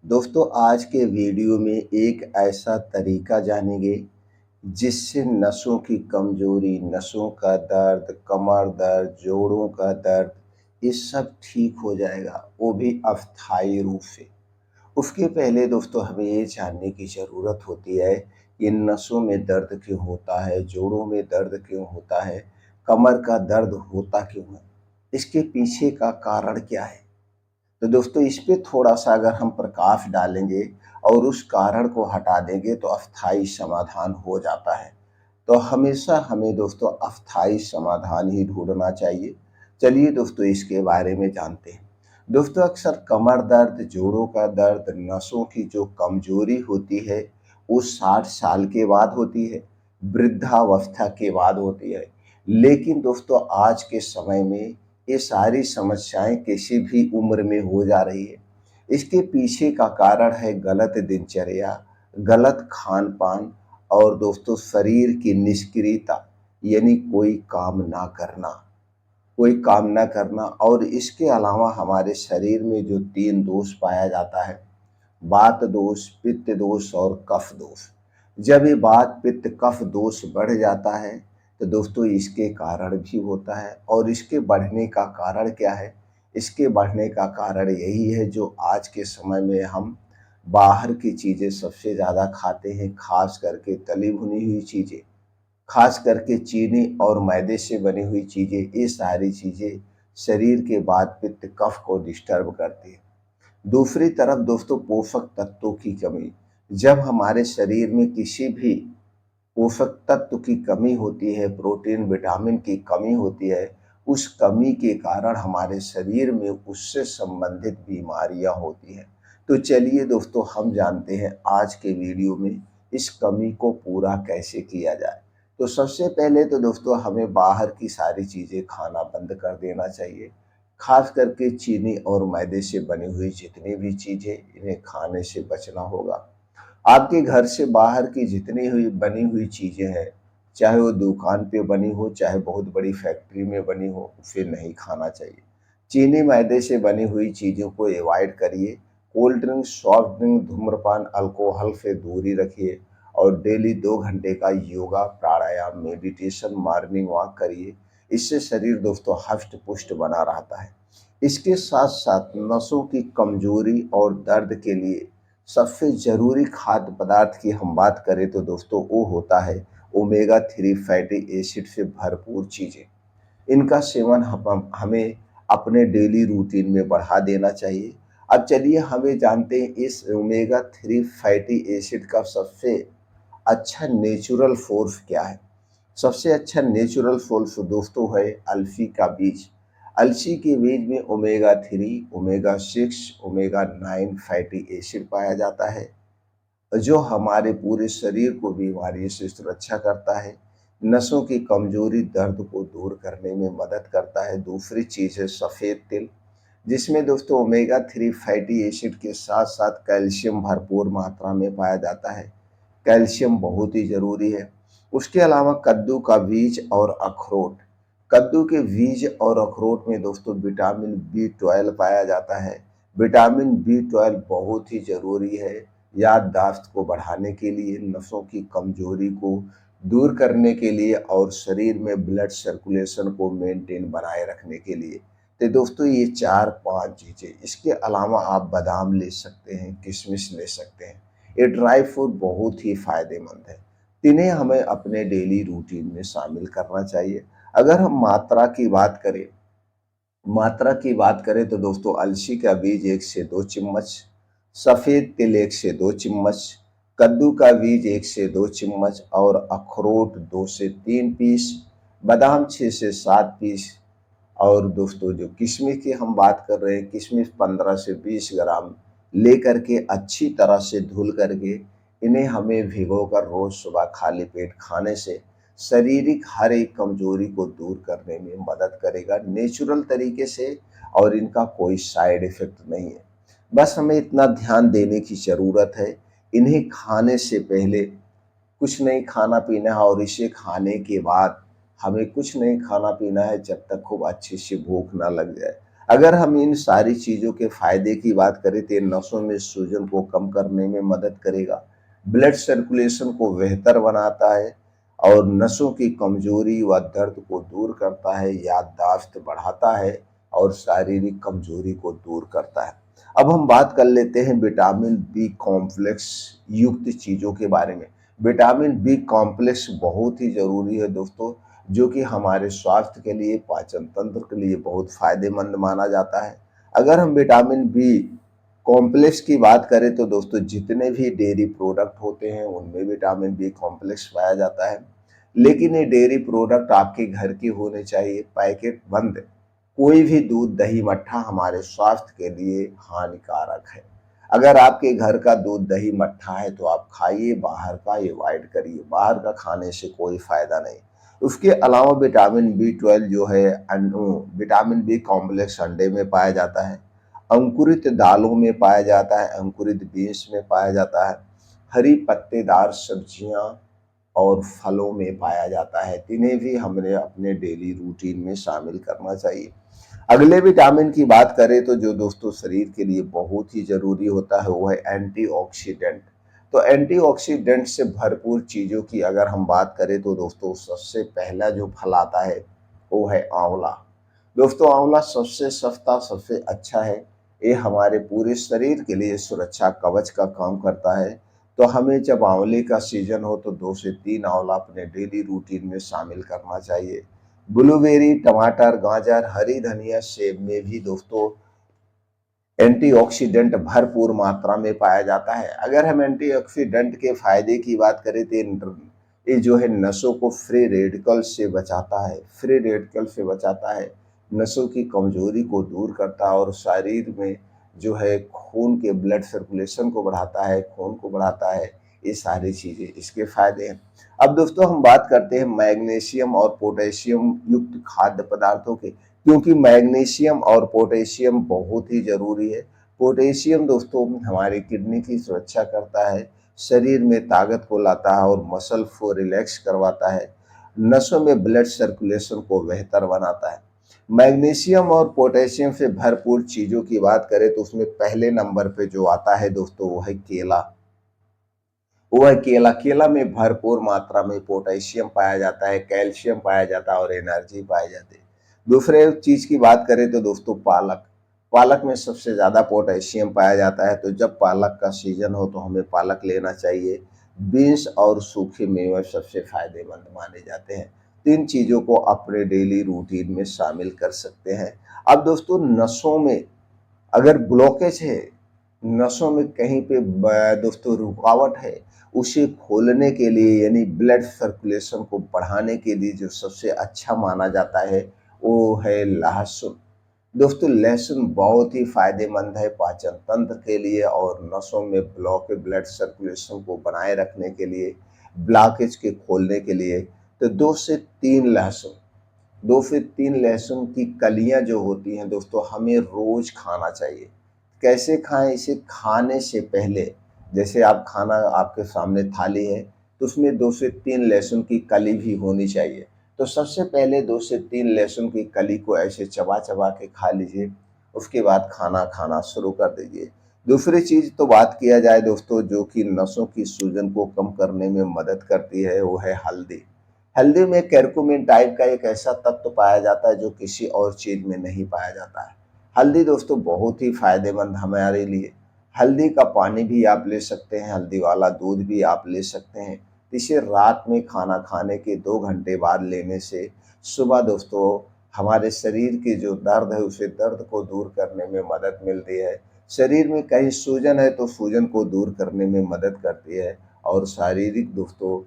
दोस्तों आज के वीडियो में एक ऐसा तरीका जानेंगे जिससे नसों की कमजोरी, नसों का दर्द, कमर दर्द, जोड़ों का दर्द ये सब ठीक हो जाएगा, वो भी अस्थायी रूप से। उसके पहले दोस्तों हमें ये जानने की ज़रूरत होती है कि नसों में दर्द क्यों होता है, जोड़ों में दर्द क्यों होता है, कमर का दर्द होता क्यों है, इसके पीछे का कारण क्या है। तो दोस्तों इस पे थोड़ा-सा अगर हम प्रकाश डालेंगे और उस कारण को हटा देंगे तो अस्थायी समाधान हो जाता है। तो हमेशा हमें दोस्तों अस्थायी समाधान ही ढूँढना चाहिए। चलिए दोस्तों इसके बारे में जानते हैं। दोस्तों अक्सर कमर दर्द, जोड़ों का दर्द, नसों की जो कमज़ोरी होती है वो 60 साल के बाद होती है, वृद्धावस्था के बाद होती है। लेकिन दोस्तों आज के समय में ये सारी समस्याएँ किसी भी उम्र में हो जा रही है। इसके पीछे का कारण है गलत दिनचर्या, गलत खान-पान और दोस्तों शरीर की निष्क्रियता, यानी कोई काम ना करना और इसके अलावा हमारे शरीर में जो 3 दोष पाया जाता है, वात दोष, पित्त दोष और कफ दोष। जब ये वात, पित्त, कफ दोष बढ़ जाता है तो दोस्तों इसके कारण भी होता है। और इसके बढ़ने का कारण क्या है? इसके बढ़ने का कारण यही है जो आज के समय में हम बाहर की चीज़ें सबसे ज़्यादा खाते हैं, ख़ास करके तली भुनी हुई चीज़ें, ख़ास करके चीनी और मैदे से बनी हुई चीज़ें। ये सारी चीज़ें शरीर के वात, पित्त, कफ को डिस्टर्ब करती हैं। दूसरी तरफ दोस्तों पोषक तत्वों की कमी, जब हमारे शरीर में किसी भी पोषक तत्व की कमी होती है, प्रोटीन, विटामिन की कमी होती है, उस कमी के कारण हमारे शरीर में उससे संबंधित बीमारियां होती हैं। तो चलिए दोस्तों हम जानते हैं आज के वीडियो में इस कमी को पूरा कैसे किया जाए। तो सबसे पहले तो दोस्तों हमें बाहर की सारी चीज़ें खाना बंद कर देना चाहिए। खास करके चीनी और मैदे से बनी हुई जितनी भी चीज़ें, इन्हें खाने से बचना होगा। आपके घर से बाहर की जितनी हुई बनी हुई चीज़ें हैं, चाहे वो दुकान पे बनी हो, चाहे बहुत बड़ी फैक्ट्री में बनी हो, उसे नहीं खाना चाहिए। चीनी मैदे से बनी हुई चीज़ों को अवॉइड करिए। कोल्ड ड्रिंक, सॉफ्ट ड्रिंक, धूम्रपान, अल्कोहल से दूरी रखिए और डेली 2 घंटे का योगा, प्राणायाम, मेडिटेशन, मॉर्निंग वॉक करिए। इससे शरीर दोस्तों हष्ट-पुष्ट बना रहता है। इसके साथ-साथ नसों की कमज़ोरी और दर्द के लिए सबसे ज़रूरी खाद्य पदार्थ की हम बात करें तो दोस्तों वो होता है ओमेगा 3 फैटी एसिड से भरपूर चीज़ें। इनका सेवन हम हमें अपने डेली रूटीन में बढ़ा देना चाहिए। अब चलिए हमें जानते हैं इस ओमेगा 3 फैटी एसिड का सबसे अच्छा नेचुरल सोर्स क्या है? सबसे अच्छा नेचुरल सोर्स दोस्तों है अलसी का बीज। अलसी के बीज में omega 3, omega 6, omega 9 fatty acid पाया जाता है, जो हमारे पूरे शरीर को बीमारी से सुरक्षा करता है, नसों की कमजोरी, दर्द को दूर करने में मदद करता है। दूसरी चीज़ है सफ़ेद तिल, जिसमें दोस्तों ओमेगा 3 फैटी एसिड के साथ-साथ कैल्शियम भरपूर मात्रा में पाया जाता है। कैल्शियम बहुत ही ज़रूरी है। उसके अलावा कद्दू का बीज और अखरोट। कद्दू के बीज और अखरोट में दोस्तों विटामिन बी 12 पाया जाता है। विटामिन बी 12 बहुत ही ज़रूरी है याददाश्त को बढ़ाने के लिए, नसों की कमजोरी को दूर करने के लिए और शरीर में ब्लड सर्कुलेशन को मेंटेन बनाए रखने के लिए। तो दोस्तों ये 4-5 चीज़ें, इसके अलावा आप बादाम ले सकते हैं, किशमिश ले सकते हैं। ये ड्राई फ्रूट बहुत ही फ़ायदेमंद है। इन्हें हमें अपने डेली रूटीन में शामिल करना चाहिए। अगर हम मात्रा की बात करें तो दोस्तों अलसी का बीज 1 से 2 चम्मच, सफ़ेद तिल 1 से 2 चम्मच, कद्दू का बीज 1 से 2 चम्मच और अखरोट 2 से 3 पीस, बादाम 6 से 7 पीस। और दोस्तों जो किशमिश की हम बात कर रहे हैं, किशमिश 15 से 20 ग्राम लेकर के अच्छी तरह से धुल करके इन्हें हमें भिगोकर रोज़ सुबह खाली पेट खाने से शारीरिक हर एक कमजोरी को दूर करने में मदद करेगा नेचुरल तरीके से, और इनका कोई साइड इफ़ेक्ट नहीं है। बस हमें इतना ध्यान देने की ज़रूरत है, इन्हें खाने से पहले कुछ नहीं खाना-पीना है और इसे खाने के बाद हमें कुछ नहीं खाना-पीना है जब तक खूब अच्छी सी भूख ना लग जाए। अगर हम इन सारी चीज़ों के फायदे की बात करें तो ये नसों में सूजन को कम करने में मदद करेगा, ब्लड सर्कुलेशन को बेहतर बनाता है और नसों की कमजोरी व दर्द को दूर करता है, याददाश्त बढ़ाता है और शारीरिक कमजोरी को दूर करता है। अब हम बात कर लेते हैं विटामिन बी कॉम्प्लेक्स युक्त चीज़ों के बारे में। विटामिन बी कॉम्प्लेक्स बहुत ही ज़रूरी है दोस्तों, जो कि हमारे स्वास्थ्य के लिए, पाचन तंत्र के लिए बहुत फायदेमंद माना जाता है। अगर हम विटामिन बी कॉम्प्लेक्स की बात करें तो दोस्तों जितने भी डेयरी प्रोडक्ट होते हैं उनमें विटामिन बी कॉम्प्लेक्स पाया जाता है, लेकिन ये डेयरी प्रोडक्ट आपके घर के होने चाहिए, पैकेट बंद। कोई भी दूध दही मट्ठा हमारे स्वास्थ्य के लिए हानिकारक है। अगर आपके घर का दूध दही मट्ठा है तो आप खाइए, बाहर का अवॉइड करिए, बाहर का खाने से कोई फायदा नहीं। उसके अलावा विटामिन बी 12 जो है विटामिन बी कॉम्प्लेक्स अंडे में पाया जाता है, अंकुरित दालों में पाया जाता है, अंकुरित बीन्स में पाया जाता है, हरी पत्तेदार सब्जियां और फलों में पाया जाता है। इन्हें भी हमने अपने डेली रूटीन में शामिल करना चाहिए। अगले विटामिन की बात करें तो जो दोस्तों शरीर के लिए बहुत ही जरूरी होता है वो है एंटीऑक्सीडेंट। तो एंटीऑक्सीडेंट से भरपूर चीजों की अगर हम बात करें तो दोस्तों सबसे पहला जो फल आता है वो है आंवला। दोस्तों आंवला सबसे सस्ता, सबसे अच्छा है। ये हमारे पूरे शरीर के लिए सुरक्षा कवच का काम करता है। तो हमें जब आंवले का सीजन हो तो 2 से 3 आंवला अपने डेली रूटीन में शामिल करना चाहिए। ब्लूबेरी, टमाटर, गाजर, हरी धनिया, सेब में भी दोस्तों एंटीऑक्सीडेंट भरपूर मात्रा में पाया जाता है। अगर हम एंटीऑक्सीडेंट के फायदे की बात करें तो ये जो है नसों को फ्री रेडिकल से बचाता है, फ्री रेडिकल से बचाता है, नसों की कमजोरी को दूर करता है और शरीर में जो है खून के ब्लड सर्कुलेशन को बढ़ाता है, खून को बढ़ाता है। ये सारी चीजें इसके फायदे हैं। अब दोस्तों हम बात करते हैं मैग्नीशियम और पोटेशियम युक्त खाद्य पदार्थों के, क्योंकि मैग्नीशियम और पोटेशियम बहुत ही जरूरी है। पोटेशियम दोस्तों हमारी किडनी की सुरक्षा करता है, शरीर में ताकत को लाता है और मसल को रिलैक्स करवाता है, नसों में ब्लड सर्कुलेशन को बेहतर बनाता है। मैग्नीशियम और पोटेशियम से भरपूर चीजों की बात करें तो उसमें पहले नंबर पे जो आता है दोस्तों वो है केला। वो है केला। केला में भरपूर मात्रा में पोटेशियम पाया जाता है, कैल्शियम पाया जाता है और एनर्जी पाई जाती है। दूसरे चीज की बात करें तो दोस्तों पालक। पालक में सबसे ज्यादा पोटेशियम पाया जाता है, तो जब पालक का सीजन हो तो हमें पालक लेना चाहिए। बीन्स और सूखे मेवे सबसे फायदेमंद माने जाते हैं। 3 चीजों को अपने डेली रूटीन में शामिल कर सकते हैं। अब दोस्तों नसों में अगर ब्लॉकेज है, नसों में कहीं पे दोस्तों रुकावट है, उसे खोलने के लिए यानी ब्लड सर्कुलेशन को बढ़ाने के लिए जो सबसे अच्छा माना जाता है वो है लहसुन। दोस्तों लहसुन बहुत ही फायदेमंद है पाचन तंत्र के लिए और नसों में ब्लॉक ब्लड सर्कुलेशन को बनाए रखने के लिए, ब्लॉकेज के खोलने के लिए। तो 2 से 3 लहसुन की कलियां जो होती हैं दोस्तों हमें रोज खाना चाहिए। कैसे खाएं? इसे खाने से पहले, जैसे आप खाना आपके सामने थाली है तो उसमें 2 से 3 लहसुन की कली भी होनी चाहिए। तो सबसे पहले 2 से 3 लहसुन की कली को ऐसे चबा चबा के खा लीजिए, उसके बाद खाना खाना शुरू कर दीजिए। दूसरी चीज तो बात किया जाए दोस्तों जो कि नसों की सूजन को कम करने में मदद करती है वो है हल्दी। हल्दी में कैरकुमिन टाइप का एक ऐसा तत्व पाया जाता है जो किसी और चीज में नहीं पाया जाता है। हल्दी दोस्तों बहुत ही फायदेमंद हमारे लिए। हल्दी का पानी भी आप ले सकते हैं, हल्दी वाला दूध भी आप ले सकते हैं। इसे रात में खाना खाने के 2 घंटे बाद लेने से सुबह दोस्तों हमारे शरीर की जो दर्द है उसे दर्द को दूर करने में मदद मिलती है। शरीर में कहीं सूजन है तो सूजन को दूर करने में मदद करती है और शारीरिक दोस्तों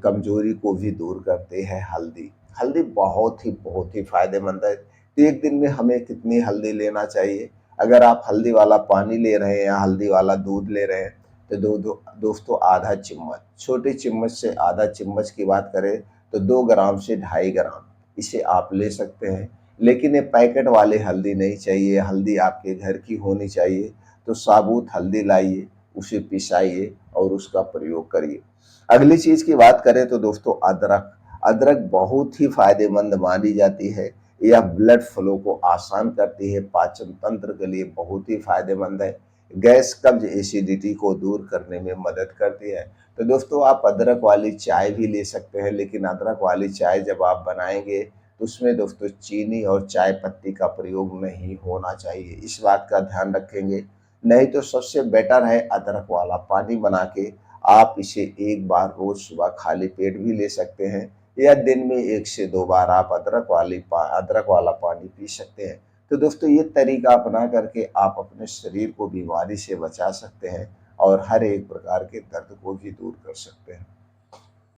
कमजोरी को भी दूर करते हैं हल्दी। हल्दी बहुत ही फायदेमंद है। तो एक दिन में हमें कितनी हल्दी लेना चाहिए? अगर आप हल्दी वाला पानी ले रहे हैं या हल्दी वाला दूध ले रहे हैं तो दोस्तों आधा चम्मच, छोटी चम्मच से आधा चम्मच की बात करें तो 2 ग्राम से 2.5 ग्राम इसे आप ले सकते हैं। लेकिन ये पैकेट वाले हल्दी नहीं चाहिए, हल्दी आपके घर की होनी चाहिए। तो साबुत हल्दी लाइए, उसे पिसाइए और उसका प्रयोग करिए। अगली चीज की बात करें तो दोस्तों अदरक। अदरक बहुत ही फायदेमंद मानी जाती है। यह ब्लड फ्लो को आसान करती है, पाचन तंत्र के लिए बहुत ही फायदेमंद है, गैस कब्ज एसिडिटी को दूर करने में मदद करती है। तो दोस्तों आप अदरक वाली चाय भी ले सकते हैं, लेकिन अदरक वाली चाय जब आप बनाएंगे तो उसमें दोस्तों चीनी और चाय पत्ती का प्रयोग नहीं होना चाहिए, इस बात का ध्यान रखेंगे। नहीं तो सबसे बेटर है अदरक वाला पानी बना के आप इसे एक बार रोज सुबह खाली पेट भी ले सकते हैं, या दिन में 1 से 2 बार आप अदरक वाला पानी पी सकते हैं। तो दोस्तों ये तरीका अपना करके आप अपने शरीर को बीमारी से बचा सकते हैं और हर एक प्रकार के दर्द को भी दूर कर सकते हैं।